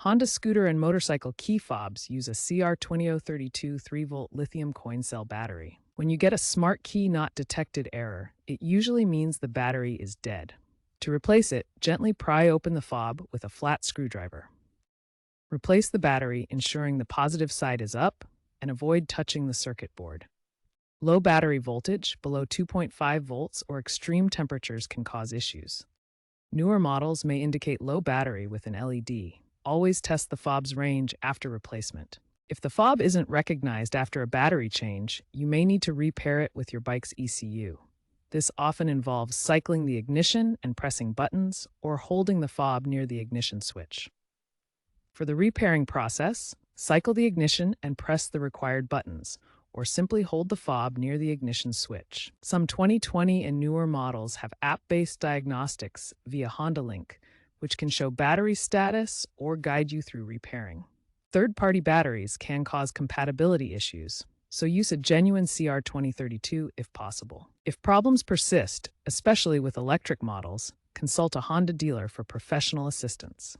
Honda scooter and motorcycle key fobs use a CR20032 3-volt lithium coin cell battery. When you get a smart key not detected error, it usually means the battery is dead. To replace it, gently pry open the fob with a flat screwdriver. Replace the battery, ensuring the positive side is up, and avoid touching the circuit board. Low battery voltage, below 2.5 volts, or extreme temperatures can cause issues. Newer models may indicate low battery with an LED. Always test the fob's range after replacement. If the fob isn't recognized after a battery change, you may need to repair it with your bike's ECU. This often involves cycling the ignition and pressing buttons, or holding the fob near the ignition switch. For the repairing process, cycle the ignition and press the required buttons, or simply hold the fob near the ignition switch. Some 2020 and newer models have app-based diagnostics via Honda Link, which can show battery status or guide you through repairing. Third-party batteries can cause compatibility issues, so use a genuine CR2032 if possible. If problems persist, especially with electric models, consult a Honda dealer for professional assistance.